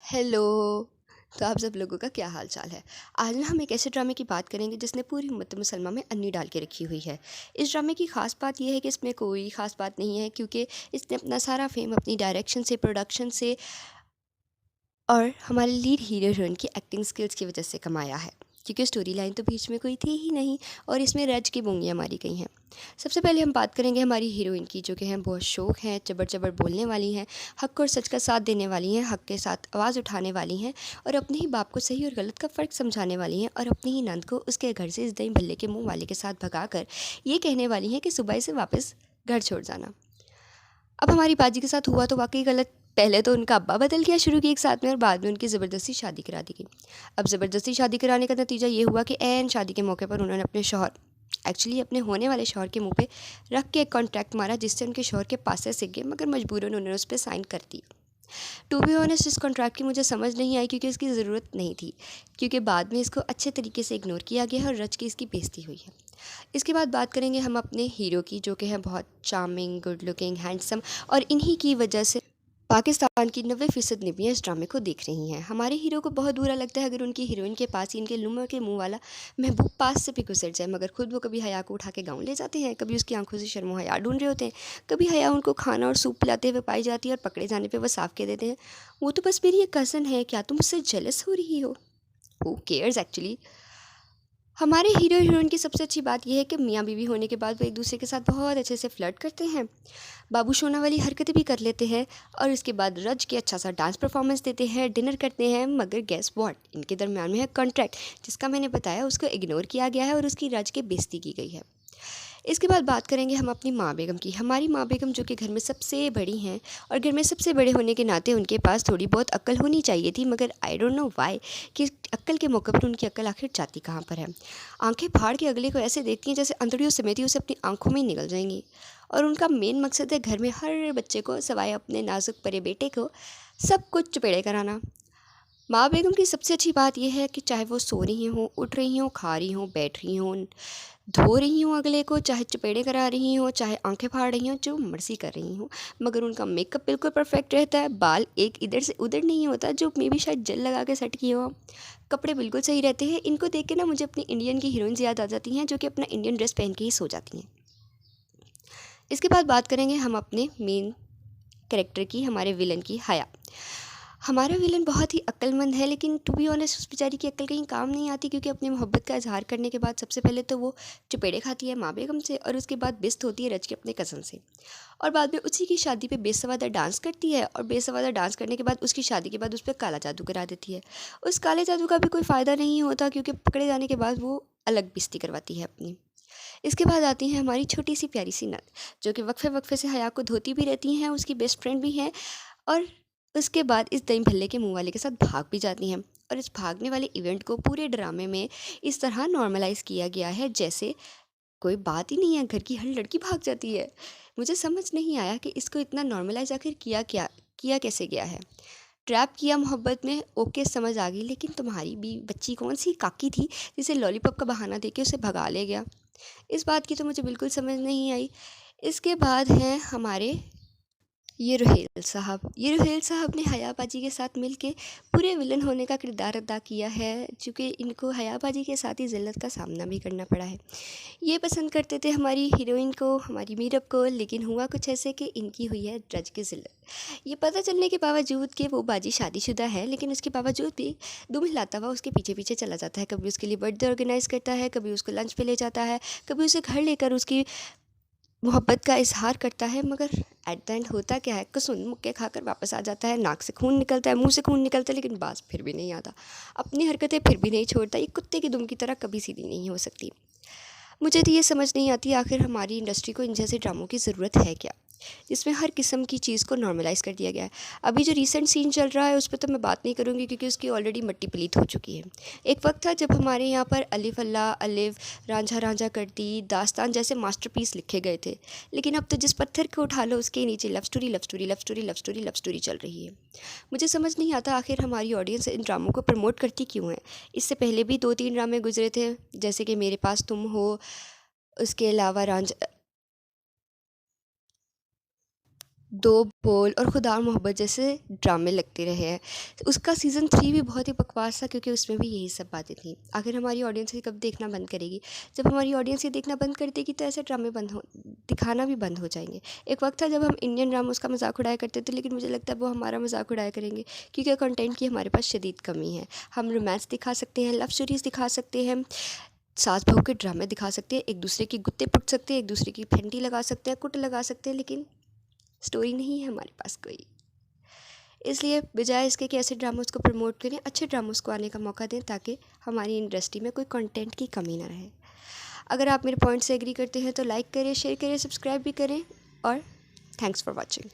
Hello. तो आप सब लोगों का क्या हाल चाल है। आज ना हम एक ऐसे ड्रामे की बात करेंगे जिसने पूरी उम्मत मुसलमा में अन्नी डाल के रखी हुई है। इस ड्रामे की ख़ास बात यह है कि इसमें कोई ख़ास बात नहीं है, क्योंकि इसने अपना सारा फेम अपनी डायरेक्शन से, प्रोडक्शन से और हमारे लीड हीरो हीरोइन की एक्टिंग स्किल्स की वजह से कमाया है। क्योंकि स्टोरी लाइन तो बीच में कोई थी ही नहीं और इसमें रज की बोंगियाँ मारी गई हैं। सबसे पहले हम बात करेंगे हमारी हीरोइन की, जो कि हैं बहुत शौक हैं, चबर चबर बोलने वाली हैं, हक और सच का साथ देने वाली हैं, हक के साथ आवाज़ उठाने वाली हैं और अपने ही बाप को सही और गलत का फ़र्क समझाने वाली हैं और अपनी ही नंद को उसके घर से इस दही भल्ले के मुंह वाले के साथ भगाकर ये कहने वाली हैं कि सुबह से वापस घर छोड़ जाना। अब हमारी बाजी के साथ हुआ तो वाकई गलत। पहले तो उनका अब्बा बदल गया शुरू की एक साथ में और बाद में उनकी ज़बरदस्ती शादी करा दी गई। अब ज़बरदस्ती शादी कराने का नतीजा ये हुआ कि ऐन शादी के मौके पर उन्होंने अपने शौहर, एक्चुअली अपने होने वाले शौहर के मुंह पे रख के एक कॉन्ट्रैक्ट मारा, जिससे उनके शौहर के पास से सिक गए, मगर मजबूरन उन्होंने उस पर साइन कर दी। टू बी ऑनेस्ट, इस कॉन्ट्रैक्ट की मुझे समझ नहीं आई क्योंकि इसकी ज़रूरत नहीं थी, क्योंकि बाद में इसको अच्छे तरीके से इग्नोर किया गया है और रच की इसकी बेइज्जती हुई है। इसके बाद बात करेंगे हम अपने हीरो की, जो कि हैं बहुत चार्मिंग, गुड लुकिंग, हैंडसम और इन्हीं की वजह से पाकिस्तान की 90% निबियाँ इस ड्रामे को देख रही हैं। हमारे हीरो को बहुत बुरा लगता है अगर उनकी हीरोइन के पास ही इनके लुम्बर के मुंह वाला महबूब पास से भी गुजर जाए, मगर खुद वो कभी हया को उठा के गाँव ले जाते हैं, कभी उसकी आंखों से शर्मो हया ढूंढ रहे होते हैं, कभी हया उनको खाना और सूप पिलाते हुए पाई जाती है और पकड़े जाने पर वह साफ कह देते हैं, वो तो बस मेरी एक कज़न है, क्या तुम उससे जेलस हो रही हो। Who cares actually. हमारे हीरो हीरोइन की सबसे अच्छी बात यह है कि मियाँ बीवी होने के बाद वो एक दूसरे के साथ बहुत अच्छे से फ्लर्ट करते हैं, बाबू सोना वाली हरकतें भी कर लेते हैं और इसके बाद रज के अच्छा सा डांस परफॉर्मेंस देते हैं, डिनर करते हैं, मगर गेस व्हाट, इनके दरमियान में है कॉन्ट्रैक्ट, जिसका मैंने बताया उसको इग्नोर किया गया है और उसकी रज के बेइज्जती की गई है। इसके बाद बात करेंगे हम अपनी माँ बेगम की। हमारी माँ बेगम, जो कि घर में सबसे बड़ी हैं और घर में सबसे बड़े होने के नाते उनके पास थोड़ी बहुत अक्ल होनी चाहिए थी, मगर आई डोंट नो वाई कि अक्ल के मौके पर उनकी अक्ल आखिर जाती कहाँ पर है। आंखें फाड़ के अगले को ऐसे देखती हैं जैसे अंतड़ियों समेती उसे अपनी आंखों में ही निकल जाएंगी, और उनका मेन मकसद है घर में हर बच्चे को, सिवाय अपने नाजुक परे बेटे को, सब कुछ चपेड़े कराना। माँ बेगम की सबसे अच्छी बात यह है कि चाहे वो सो रही हों, उठ रही हों, खा रही हों, बैठ रही हों, धो रही हूँ अगले को, चाहे चपेड़े करा रही हूँ, चाहे आंखें फाड़ रही हूँ, जो मर्जी कर रही हूँ, मगर उनका मेकअप बिल्कुल परफेक्ट रहता है, बाल एक इधर से उधर नहीं होता जो मे बी शायद जेल लगा के सेट किए हो, कपड़े बिल्कुल सही रहते हैं। इनको देख के ना मुझे अपनी इंडियन की हीरोइंस याद आ जाती हैं, जो कि अपना इंडियन ड्रेस पहन के ही सो जाती हैं। इसके बाद बात करेंगे हम अपने मेन कैरेक्टर की, हमारे विलन की, हया। हमारा विलन बहुत ही अक्लमंद है, लेकिन टू बी ऑनेस्ट उस बेचारी की अक्ल कहीं काम नहीं आती, क्योंकि अपनी मोहब्बत का इजहार करने के बाद सबसे पहले तो वो चपेड़े खाती है माँ बेगम से और उसके बाद बिस्त होती है रज के अपने कज़न से, और बाद में उसी की शादी पे बेसवादा डांस करती है, और बेसवादा डांस करने के बाद उसकी शादी के बाद उस पर काला जादू करा देती है। उस काले जादू का भी कोई फ़ायदा नहीं होता, क्योंकि पकड़े जाने के बाद वो अलग बेइज्जती करवाती है अपनी। इसके बाद आती हैं हमारी छोटी सी प्यारी सी नंद, जो कि वक्फे वक्फे से हया को धोती भी रहती हैं, उसकी बेस्ट फ्रेंड भी हैं, और उसके बाद इस दही भल्ले के मुंह वाले के साथ भाग भी जाती हैं। और इस भागने वाले इवेंट को पूरे ड्रामे में इस तरह नॉर्मलाइज किया गया है जैसे कोई बात ही नहीं है, घर की हर लड़की भाग जाती है। मुझे समझ नहीं आया कि इसको इतना नॉर्मलाइज आखिर किया कैसे गया है। ट्रैप किया मोहब्बत में, ओके समझ आ गई, लेकिन तुम्हारी भी बच्ची कौन सी काकी थी जिसे लॉलीपॉप का बहाना देके उसे भगा ले गया, इस बात की तो मुझे बिल्कुल समझ नहीं आई। इसके बाद हैं हमारे ये रुहेल साहब ने हया बाजी के साथ मिलके पूरे विलन होने का किरदार अदा किया है, चूँकि इनको हया बाजी के साथ ही ज़िल्लत का सामना भी करना पड़ा है। ये पसंद करते थे हमारी हीरोइन को, हमारी मीरब को, लेकिन हुआ कुछ ऐसे कि इनकी हुई है ड्रज की ज़िल्लत। ये पता चलने के बावजूद कि वो बाजी शादीशुदा है, लेकिन उसके बावजूद भी दुम हिलाता हुआ उसके पीछे पीछे चला जाता है। कभी उसके लिए बर्थडे ऑर्गेनाइज़ करता है, कभी उसको लंच पे ले जाता है, कभी उसे घर लेकर उसकी मोहब्बत का इजहार करता है, मगर एट द एंड होता क्या है, कसून मुक्के खाकर वापस आ जाता है। नाक से खून निकलता है, मुंह से खून निकलता है, लेकिन बाज फिर भी नहीं आता, अपनी हरकतें फिर भी नहीं छोड़ता। ये कुत्ते की दुम की तरह कभी सीधी नहीं हो सकती। मुझे तो ये समझ नहीं आती आखिर हमारी इंडस्ट्री को इन जैसे ड्रामों की ज़रूरत है क्या, जिसमें हर किस्म की चीज़ को नॉर्मलाइज़ कर दिया गया है। अभी जो रीसेंट सीन चल रहा है उस पर तो मैं बात नहीं करूँगी, क्योंकि उसकी ऑलरेडी मट्टी पलीत हो चुकी है। एक वक्त था जब हमारे यहाँ पर अलिफ अल्लाह अलिफ, रांझा रांझा करती, दास्तान जैसे मास्टरपीस लिखे गए थे, लेकिन अब तो जिस पत्थर को उठा लो उसके नीचे love story love story love story love story love story चल रही है। मुझे समझ नहीं आता आखिर हमारी ऑडियंस इन ड्रामों को प्रमोट करती क्यों है। इससे पहले भी 2-3 ड्रामे गुजरे थे, जैसे कि मेरे पास तुम हो, उसके अलावा रांझा, दो बोल और खुदा और मोहब्बत जैसे ड्रामे लगते रहे हैं। तो उसका सीज़न 3 भी बहुत ही बकवास था क्योंकि उसमें भी यही सब बातें थी। आखिर हमारी ऑडियंस ये कब देखना बंद करेगी? जब हमारी ऑडियंस ये देखना बंद कर देगी तो ऐसे ड्रामे दिखाना भी बंद हो जाएंगे। एक वक्त था जब हम इंडियन ड्रामों का मजाक उड़ाया करते थे, लेकिन मुझे लगता है वो हमारा मजाक उड़ाया करेंगे क्योंकि कंटेंट की हमारे पास शदीद कमी है। हम रोमांस दिखा सकते हैं, लव स्टोरीज़ दिखा सकते हैं, सास बहू के ड्रामे दिखा सकते हैं, एक दूसरे की गुत्ते पुट सकते हैं, एक दूसरे की फेंटी लगा सकते हैं, कुट लगा सकते हैं, लेकिन स्टोरी नहीं है हमारे पास कोई। इसलिए बजाय इसके कि ऐसे ड्रामोस को प्रमोट करें, अच्छे ड्रामोस को आने का मौका दें ताकि हमारी इंडस्ट्री में कोई कंटेंट की कमी ना रहे। अगर आप मेरे पॉइंट से एग्री करते हैं तो लाइक करें, शेयर करें, सब्सक्राइब भी करें और थैंक्स फॉर वॉचिंग।